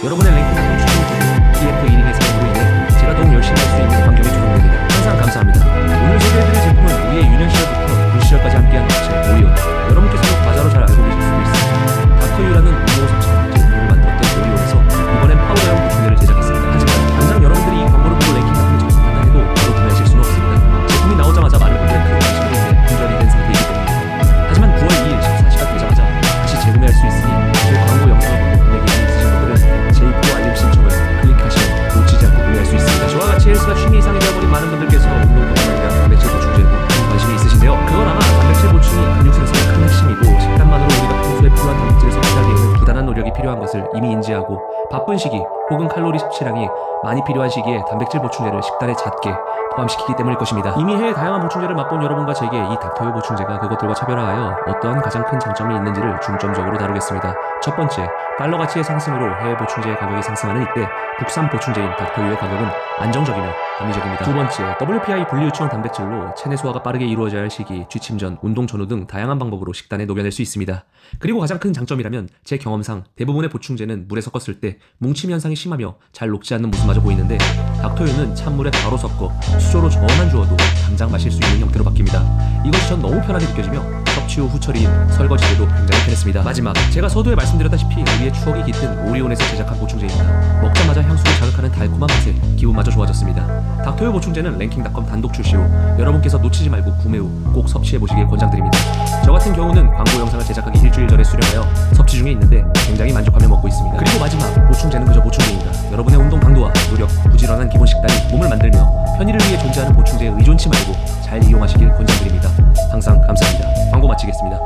여러분의 랭킹 보충제는 TF 1인의 사용으로 인해 제가 더욱 열심히 할 수 있는 환경이 조성됩니다. 항상 감사합니다. 오늘 소개해드릴 제품은 우리의 유년 시절부터 군 시절까지 함께한 업체 오리온. 여러분께서는 과자로 잘 알고 계실 수도 있습니다. 다크유라는 운동 섭취 제품을 만들었던 오리온에서 이번엔 파우더형 보충제를 제작했습니다. 하지만 당장 여러분들이 이 광고를 보고 랭킹 닥터를 접속한다 해도 바로 구매하실 수는 없습니다. 제품이 나오자마자 많은 분들은 큰 관심을 갖고 품절이 된 상태이기 때문입니다. 하지만 9월 2일 14시가 되자마자 다시 재구매할 수 있으니 제 광고 영상을 보고 구매 계획이 있으신 분들은 제 입구 알림 신청을 클릭하시면 놓치지 않고 구매할 수 있습니다. 저와 같이 헬스가 취미 이상이 되어버린 많은 분들께서 운동보다는 단백질 보충제에 관심이 있으신데요. 그건 아마 단백질 보충이 근육 생성의 큰 핵심이고 식단만으로 우리가 평소에 필요한 단백질을 섭취하기에는 부단한 노력이 필요한 것을 이미 인지하고 바쁜 시기 혹은 칼로리 섭취량이 많이 필요한 시기에 단백질 보충제를 식단에 잦게 포함시키기 때문일 것입니다. 이미 해외 다양한 보충제를 맛본 여러분과 제게 이 닥터유 보충제가 그것들과 차별화하여 어떠한 가장 큰 장점이 있는지를 중점적으로 다루겠습니다. 첫 번째, 달러 가치의 상승으로 해외 보충제의 가격이 상승하는 이때 국산 보충제인 닥터유의 가격은 안정적이며 합리적입니다. 두 번째, WPI 분리유청 단백질로 체내 소화가 빠르게 이루어져야 할 시기, 취침 전, 운동 전후 등 다양한 방법으로 식단에 녹여낼 수 있습니다. 그리고 가장 큰 장점이라면 제 경험상 대부분의 보충제는 물에 섞었을 때 뭉침 현상이 심하며 잘 녹지 않는 모습마저 보이는데 닥터유는 찬물에 바로 섞어 수조로 저어만 주어도 당장 마실 수 있는 형태로 바뀝니다. 이것이 전 너무 편하게 느껴지며 섭취 후 후처리인 설거지에도 굉장히 편했습니다. 마지막, 제가 서두에 말씀드렸다시피 우리의 추억이 깃든 오리온에서 제작한 보충제입니다. 먹자마자 향수를 자극하는 달콤한 맛에 기분마저 좋아졌습니다. 닥터유 보충제는 랭킹닷컴 단독 출시로 여러분께서 놓치지 말고 구매 후 꼭 섭취해보시길 권장드립니다. 저 같은 경우는 광고 영상을 제작하기 일주일 전에 수령하여 섭취 중에 있는데 굉장히 만족하며 먹고 있습니다. 그리고 마지막, 보충제는 그저 보충제입니다. 여러분의 운동 강도와 노력, 부지런한 기본 식단이 몸을 만들며 편의를 위해 존재하는 보충제에 의존치 말고 잘 이용하시길 권장드립니다. 항상 감사합니다. 광고 마치겠습니다.